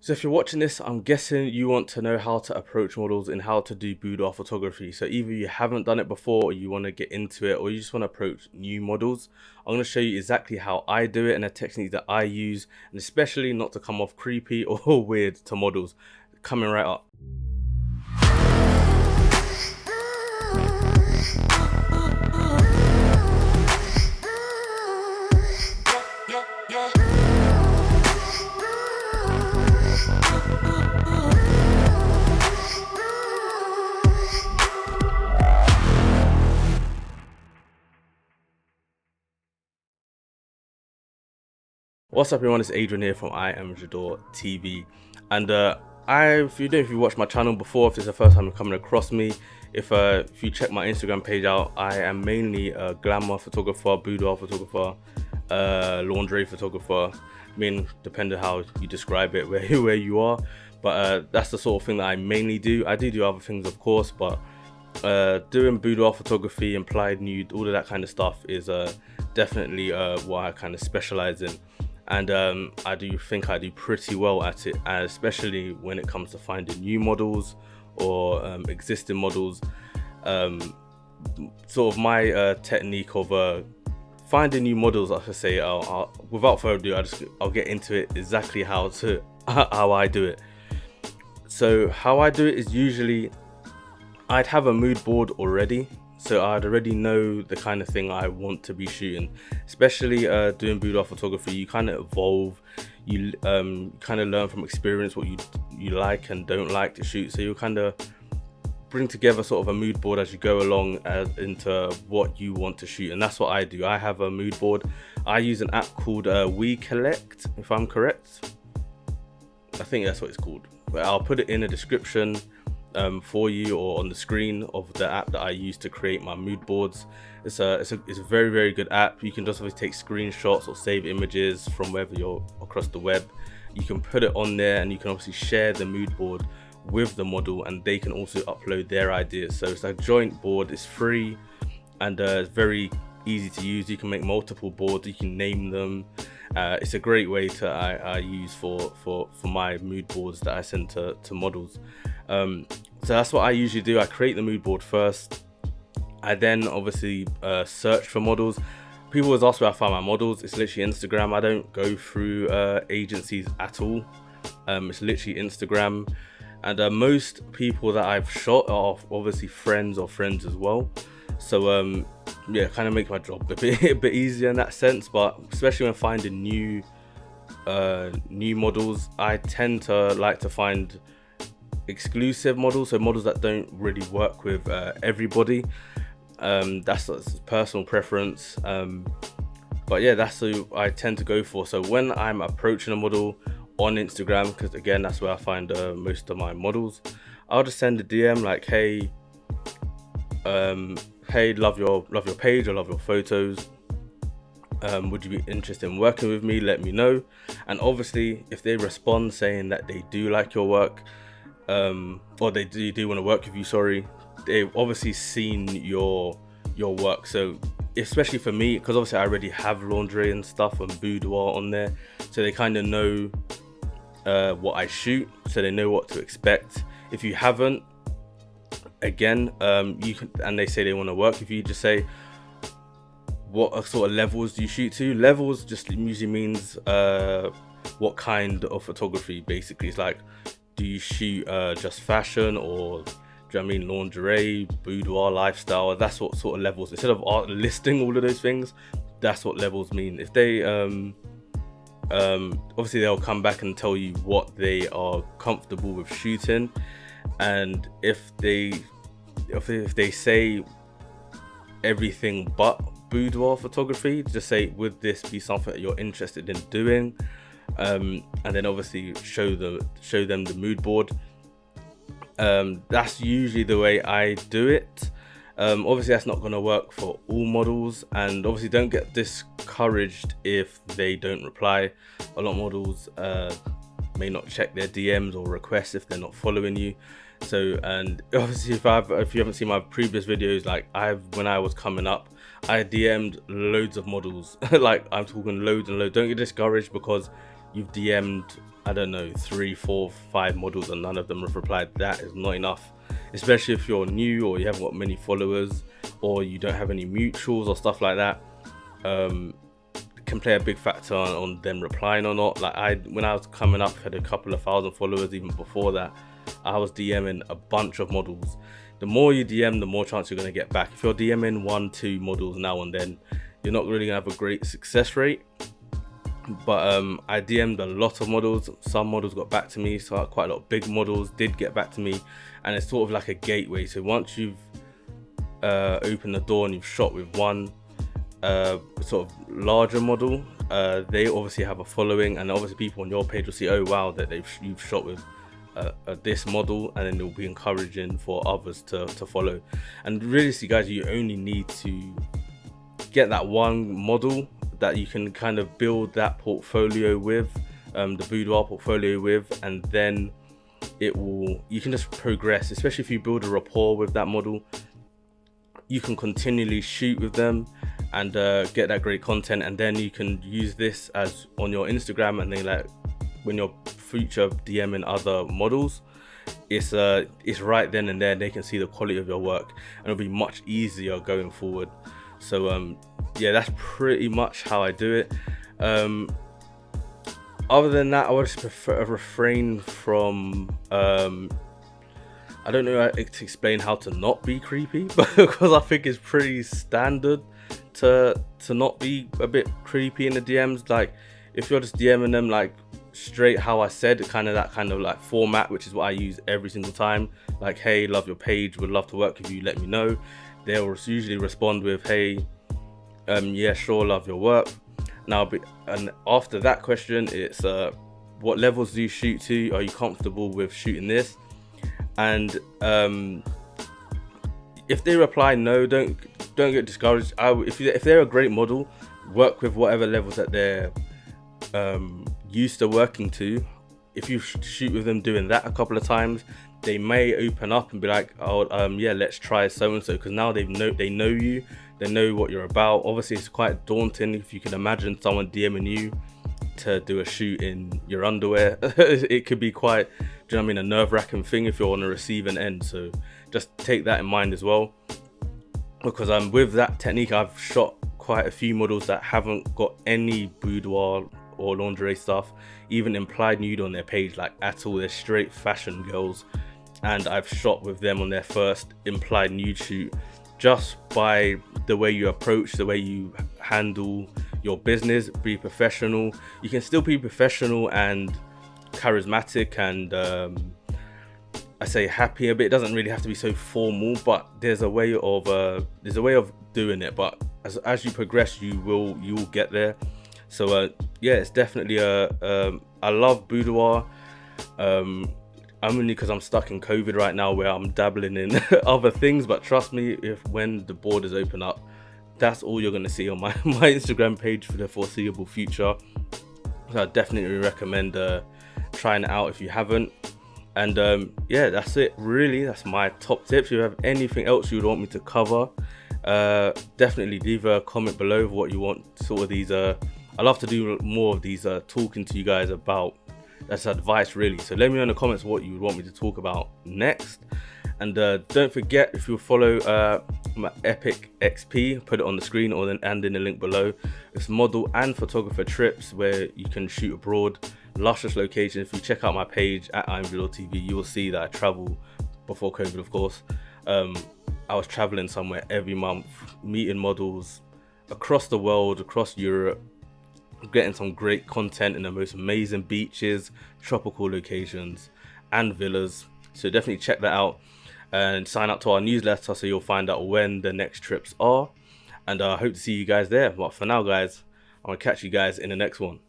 So if you're watching this, I'm guessing you want to know how to approach models and how to do boudoir photography. So either you haven't done it before, or you want to get into it, or you just want to approach new models. I'm going to show you exactly how I do it and the techniques that I use, and especially not to come off creepy or weird to models. Coming right up. What's up everyone, it's Adrian here from IAmJadoreTV, and if you watched my channel before, if this is the first time you're coming across me, if you check my Instagram page out, I am mainly a glamour photographer, boudoir photographer, lingerie photographer. I mean, depending how you describe it, where you are, but that's the sort of thing that I mainly do. I do other things of course, but doing boudoir photography, implied nude, all of that kind of stuff is definitely what I kind of specialize in. And I do think I do pretty well at it, especially when it comes to finding new models or existing models. Sort of my technique of finding new models, I should say. Without further ado, I'll get into it exactly how I do it. So how I do it is usually I'd have a mood board already. So I'd already know the kind of thing I want to be shooting, especially doing boudoir photography. You kind of evolve, you kind of learn from experience what you like and don't like to shoot. So you kind of bring together sort of a mood board as you go along into what you want to shoot, and that's what I do. I have a mood board. I use an app called WeCollect, if I'm correct. I think that's what it's called. But I'll put it in the description for you, or on the screen of the app that I use to create my mood boards. It's a very good app. You can just obviously take screenshots or save images from wherever you're across the web. You can put it on there, and you can obviously share the mood board with the model, and they can also upload their ideas. So it's a joint board. It's free, and it's very easy to use. You can make multiple boards, you can name them. It's a great way to I use for my mood boards that I send to models. So that's what I usually do. I create the mood board first. I then obviously search for models. People always ask where I find my models. It's literally Instagram. I don't go through agencies at all. It's literally Instagram, and most people that I've shot are obviously friends or friends as well. So yeah, kind of make my job a bit easier in that sense. But especially when finding new models, I tend to like to find exclusive models, so models that don't really work with everybody. That's personal preference, but yeah, that's who I tend to go for. So when I'm approaching a model on Instagram, because again that's where I find most of my models, I'll just send a DM like, hey, love your page, I love your photos, would you be interested in working with me? Let me know. And obviously if they respond saying that they do like your work, or they do want to work with you, sorry, they've obviously seen your work. So especially for me, because obviously I already have lingerie and stuff and boudoir on there, so they kind of know what I shoot, so they know what to expect. If you haven't, again, you can, and they say they want to work with you, just say what sort of levels do you shoot to. Levels just usually means what kind of photography. Basically, it's like, do you shoot just fashion, or do you know what I mean, lingerie, boudoir, lifestyle? That's what sort of levels. Instead of listing all of those things, that's what levels mean. If they obviously they'll come back and tell you what they are comfortable with shooting, and if they say everything but boudoir photography, just say, would this be something that you're interested in doing? And then obviously show them the mood board. That's usually the way I do it. Obviously that's not going to work for all models, and obviously don't get discouraged if they don't reply. A lot of models may not check their DMs or requests if they're not following you. So, and obviously if you haven't seen my previous videos, like when I was coming up, I DM'd loads of models. Like I'm talking loads and loads. Don't get discouraged because you've DM'd I don't know, 3, 4, 5 models and none of them have replied, that is not enough. Especially if you're new or you haven't got many followers or you don't have any mutuals or stuff like that. Can play a big factor on them replying or not. Like when I was coming up, had a couple of thousand followers. Even before that, I was DMing a bunch of models. The more you DM, the more chance you're going to get back. If you're DMing 1, 2 models now and then, you're not really going to have a great success rate. But I DM'd a lot of models. Some models got back to me, so quite a lot of big models did get back to me, and it's sort of like a gateway. So once you've opened the door and you've shot with one sort of larger model, they obviously have a following, and obviously people on your page will see, oh wow, that you've shot with this model, and then they'll be encouraging for others to follow. And really, see guys, you only need to get that one model that you can kind of build that portfolio with, the Boudoir portfolio with, and then you can just progress. Especially if you build a rapport with that model, you can continually shoot with them and get that great content, and then you can use this as on your Instagram, and then like when you're future DMing other models, it's right then and there they can see the quality of your work, and it'll be much easier going forward. So yeah, that's pretty much how I do it. Other than that, I would just prefer refrain from I don't know how to explain how to not be creepy, because I think it's pretty standard to not be a bit creepy in the DMs. Like if you're just DMing them like straight how I said, that kind of like format, which is what I use every single time, like, hey, love your page, would love to work with you, let me know. They'll usually respond with, hey, yeah, sure, love your work. Now, and after that question, it's what levels do you shoot to? Are you comfortable with shooting this? And if they reply no, don't get discouraged. If they're a great model, work with whatever levels that they're used to working to. If you shoot with them doing that a couple of times, they may open up and be like, oh, yeah, let's try so and so, because now they know you, they know what you're about. Obviously, it's quite daunting if you can imagine someone DMing you to do a shoot in your underwear. It could be quite, do you know what I mean, a nerve-wracking thing if you're on the receiving end. So just take that in mind as well, because with that technique, I've shot quite a few models that haven't got any boudoir or lingerie stuff, even implied nude on their page, like at all. They're straight fashion girls, and I've shot with them on their first implied nude shoot, just by the way you approach, the way you handle your business. Be professional. You can still be professional and charismatic and I say happy a bit. It doesn't really have to be so formal, but there's a way of doing it. But as you progress, you will get there. So yeah, it's definitely I love boudoir. Only because I'm stuck in COVID right now, where I'm dabbling in other things. But trust me, when the borders open up, that's all you're going to see on my Instagram page for the foreseeable future. So I definitely recommend trying it out if you haven't. And yeah, that's it really. That's my top tips. If you have anything else you would want me to cover, definitely leave a comment below of what you want. Sort of these I love to do more of these talking to you guys about. That's advice really. So let me know in the comments what you would want me to talk about next. And don't forget, if you follow my Epic XP, put it on the screen and in the link below. It's model and photographer trips where you can shoot abroad, luscious locations. If you check out my page at IAmJadoreTV, you will see that I travel, before COVID of course. I was traveling somewhere every month, meeting models across the world, across Europe, getting some great content in the most amazing beaches, tropical locations and villas. So definitely check that out and sign up to our newsletter so you'll find out when the next trips are. And I hope to see you guys there. But for now guys, I'm gonna catch you guys in the next one.